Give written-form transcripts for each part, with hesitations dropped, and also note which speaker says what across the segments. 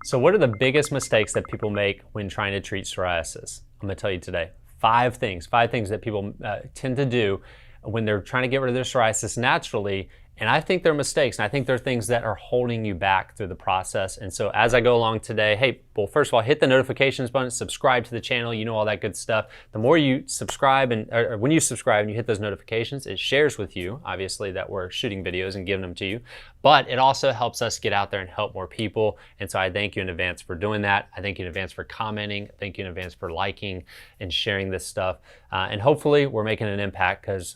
Speaker 1: So what are the biggest mistakes that people make when trying to treat psoriasis? I'm gonna tell you today. Five things that people tend to do when they're trying to get rid of their psoriasis naturally. And I think they're mistakes, and I think they're things that are holding you back through the process. And so as I go along today, hey, well, first of all, hit the notifications button, subscribe to the channel, you know, all that good stuff. The more you subscribe, or when you subscribe and you hit those notifications, it shares with you, obviously, that we're shooting videos and giving them to you. But it also helps us get out there and help more people. And so I thank you in advance for doing that. I thank you in advance for commenting. Thank you in advance for liking and sharing this stuff. And hopefully we're making an impact because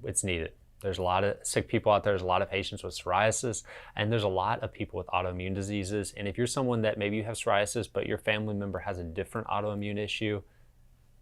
Speaker 1: it's needed. There's a lot of sick people out there. There's a lot of patients with psoriasis, and there's a lot of people with autoimmune diseases. And if you're someone that maybe you have psoriasis, but your family member has a different autoimmune issue,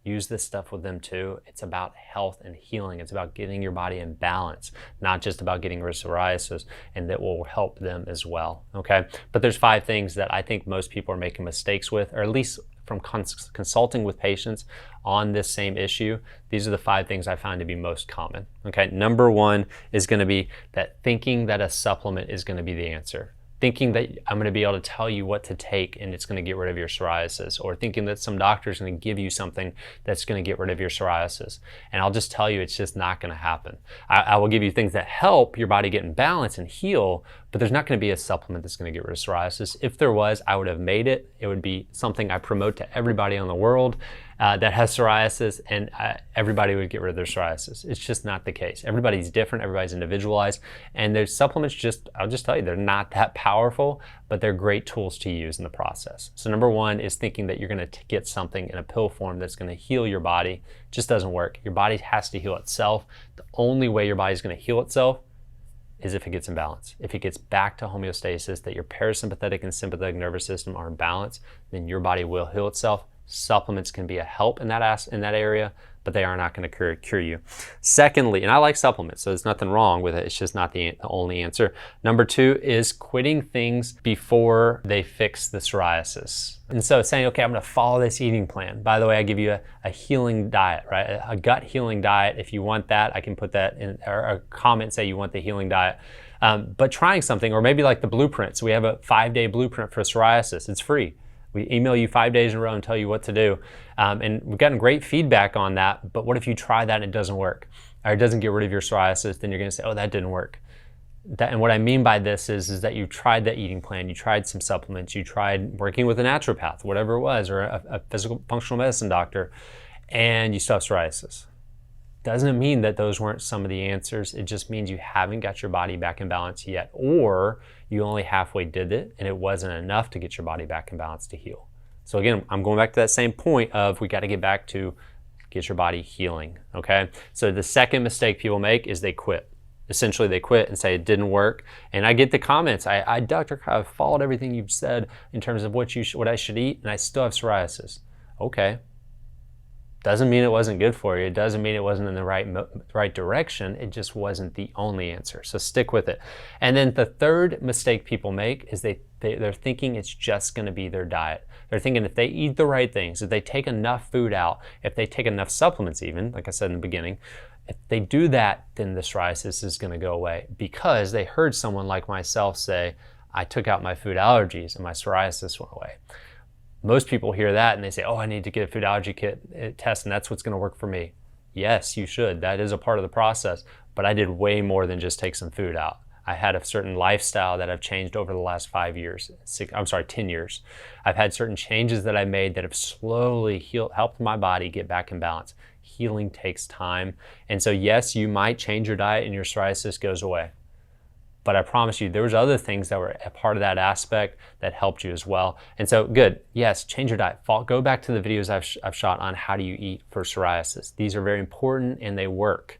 Speaker 1: use this stuff with them too. It's about health and healing. It's about getting your body in balance, not just about getting rid of psoriasis, and that will help them as well, okay? But there's 5 things that I think most people are making mistakes with, or at least from consulting with patients on this same issue. These are the 5 things I find to be most common, okay? Number 1 is gonna be that thinking that a supplement is gonna be the answer. Thinking that I'm gonna be able to tell you what to take and it's gonna get rid of your psoriasis, or thinking that some doctor is gonna give you something that's gonna get rid of your psoriasis. And I'll just tell you, it's just not gonna happen. I will give you things that help your body get in balance and heal, but there's not gonna be a supplement that's gonna get rid of psoriasis. If there was, I would have made it. It would be something I promote to everybody in the world that has psoriasis, and everybody would get rid of their psoriasis. It's just not the case. Everybody's different, everybody's individualized, and there's supplements I'll just tell you, they're not that powerful, but they're great tools to use in the process. So number 1 is thinking that you're gonna get something in a pill form that's gonna heal your body. It just doesn't work. Your body has to heal itself. The only way your body's gonna heal itself is if it gets in balance. If it gets back to homeostasis, that your parasympathetic and sympathetic nervous system are in balance, then your body will heal itself. Supplements can be a help in that area, but they are not going to cure you. Secondly, and I like supplements, so there's nothing wrong with it. It's just not the only answer. Number 2 is quitting things before they fix the psoriasis. And so saying, okay, I'm going to follow this eating plan. By the way, I give you a healing diet, right? A gut healing diet. If you want that, I can put that in, or a comment say you want the healing diet. But trying something, or maybe like the blueprint. So we have a 5-day blueprint for psoriasis. It's free. We email you 5 days in a row and tell you what to do. And we've gotten great feedback on that, but what if you try that and it doesn't work? Or it doesn't get rid of your psoriasis, then you're gonna say, oh, that didn't work. And what I mean by this is that you tried that eating plan, you tried some supplements, you tried working with a naturopath, whatever it was, or a physical functional medicine doctor, and you still have psoriasis. Doesn't mean that those weren't some of the answers. It just means you haven't got your body back in balance yet, or you only halfway did it and it wasn't enough to get your body back in balance to heal. So again, I'm going back to that same point of we got to get back to get your body healing, okay? So the second mistake people make is they quit. Essentially, they quit and say it didn't work. And I get the comments, Doctor, I've followed everything you've said in terms of what I should eat, and I still have psoriasis. Okay. Doesn't mean it wasn't good for you. It doesn't mean it wasn't in the right direction. It just wasn't the only answer. So stick with it. And then the third mistake people make is they're thinking it's just going to be their diet. They're thinking if they eat the right things, if they take enough food out, if they take enough supplements even, like I said in the beginning, if they do that, then the psoriasis is going to go away, because they heard someone like myself say, I took out my food allergies and my psoriasis went away. Most people hear that and they say, oh, I need to get a food allergy kit test and that's what's gonna work for me. Yes, you should. That is a part of the process, but I did way more than just take some food out. I had a certain lifestyle that I've changed over the last 10 years. I've had certain changes that I made that have slowly helped my body get back in balance. Healing takes time. And so yes, you might change your diet and your psoriasis goes away. But I promise you, there was other things that were a part of that aspect that helped you as well. And so good, yes, change your diet. Go back to the videos I've shot on how do you eat for psoriasis. These are very important and they work,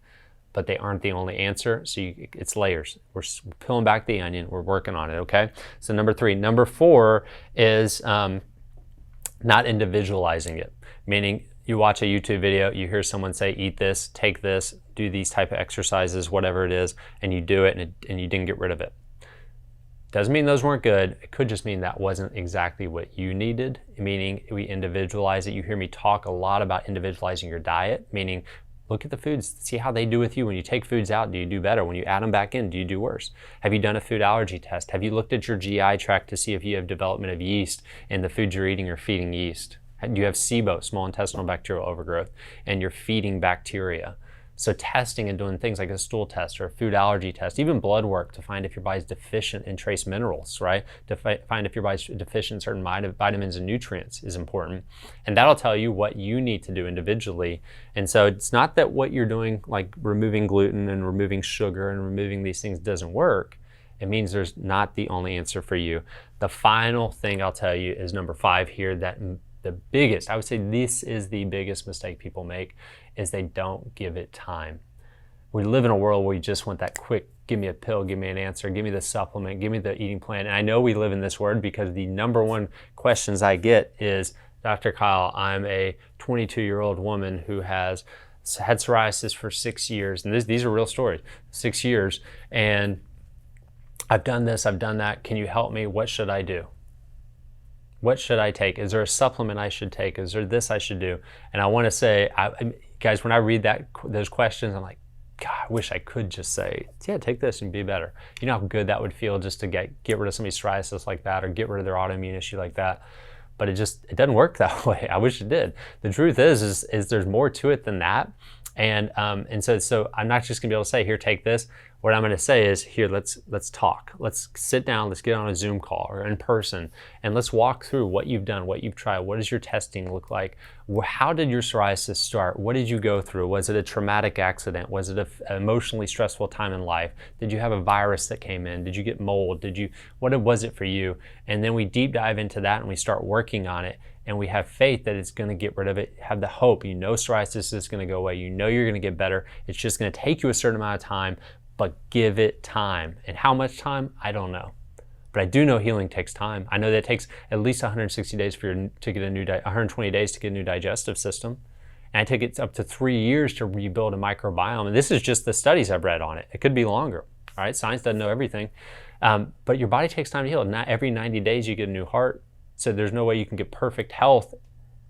Speaker 1: but they aren't the only answer. So it's layers. We're peeling back the onion, we're working on it, okay? So number 3. Number 4 is not individualizing it, meaning you watch a YouTube video, you hear someone say, eat this, take this, do these type of exercises, whatever it is, and you do it and you didn't get rid of it. Doesn't mean those weren't good. It could just mean that wasn't exactly what you needed, meaning we individualize it. You hear me talk a lot about individualizing your diet, meaning Look at the foods, see how they do with you. When you take foods out, do you do better? When you add them back in, do you do worse? Have you done a food allergy test? Have you looked at your GI tract to see if you have development of yeast in the foods you're eating or feeding yeast? Do you have SIBO, small intestinal bacterial overgrowth, and you're feeding bacteria? So testing and doing things like a stool test or a food allergy test, even blood work to find if your body's deficient in trace minerals, right? To find if your body's deficient in certain vitamins and nutrients is important. And that'll tell you what you need to do individually. And so it's not that what you're doing, like removing gluten and removing sugar and removing these things, doesn't work. It means there's not the only answer for you. The final thing I'll tell you is number 5 here, that the biggest, I would say this is the biggest mistake people make, is they don't give it time. We live in a world where you just want that quick, give me a pill, give me an answer, give me the supplement, give me the eating plan. And I know we live in this world because the number one questions I get is, Dr. Kyle, I'm a 22-year-old woman who has had psoriasis for 6 years. And these are real stories, 6 years. And I've done this, I've done that. Can you help me? What should I do? What should I take? Is there a supplement I should take? Is there this I should do? And I want to say, guys, when I read those questions, I'm like, God, I wish I could just say, yeah, take this and be better. You know how good that would feel just to get rid of somebody's psoriasis like that, or get rid of their autoimmune issue like that. But it doesn't work that way. I wish it did. The truth is there's more to it than that. And so I'm not just gonna be able to say, here, take this. What I'm gonna say is, here, let's talk. Let's sit down, let's get on a Zoom call or in person, and let's walk through what you've done, what you've tried. What does your testing look like? How did your psoriasis start? What did you go through? Was it a traumatic accident? Was it an emotionally stressful time in life? Did you have a virus that came in? Did you get mold? What was it for you? And then we deep dive into that and we start working on it. And we have faith that it's going to get rid of it, have the hope. You know psoriasis is going to go away. You know you're going to get better. It's just going to take you a certain amount of time, but give it time. And how much time? I don't know. But I do know healing takes time. I know that it takes at least 160 days to get 120 days to get a new digestive system. And I take it up to 3 years to rebuild a microbiome. And this is just the studies I've read on it. It could be longer. All right, science doesn't know everything. But your body takes time to heal. Not every 90 days you get a new heart. So there's no way you can get perfect health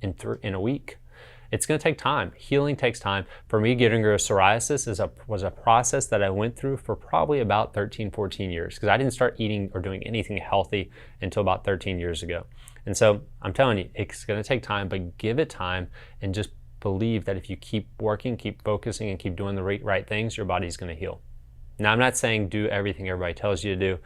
Speaker 1: in a week. It's going to take time. Healing takes time. For me, getting rid of psoriasis was a process that I went through for probably about 13, 14 years, because I didn't start eating or doing anything healthy until about 13 years ago. And so I'm telling you, it's going to take time, but give it time and just believe that if you keep working, keep focusing, and keep doing the right things, your body's going to heal. Now, I'm not saying do everything everybody tells you to do,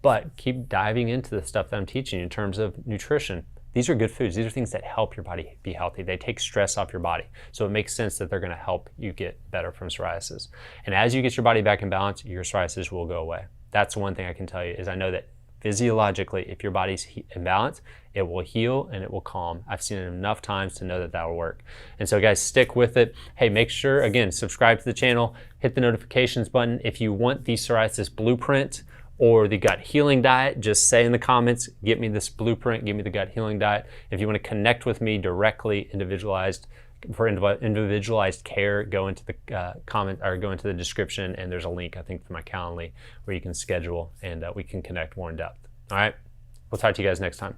Speaker 1: but keep diving into the stuff that I'm teaching you in terms of nutrition. These are good foods. These are things that help your body be healthy. They take stress off your body. So it makes sense that they're going to help you get better from psoriasis. And as you get your body back in balance, your psoriasis will go away. That's one thing I can tell you, is I know that physiologically, if your body's in balance, it will heal and it will calm. I've seen it enough times to know that that will work. And so guys, stick with it. Hey, make sure, again, subscribe to the channel, hit the notifications button. If you want the psoriasis blueprint or the gut healing diet, just say in the comments, get me this blueprint, give me the gut healing diet. If you want to connect with me directly, individualized care, go into the comment or go into the description, and there's a link, I think, for my Calendly where you can schedule and we can connect more in depth. All right, we'll talk to you guys next time.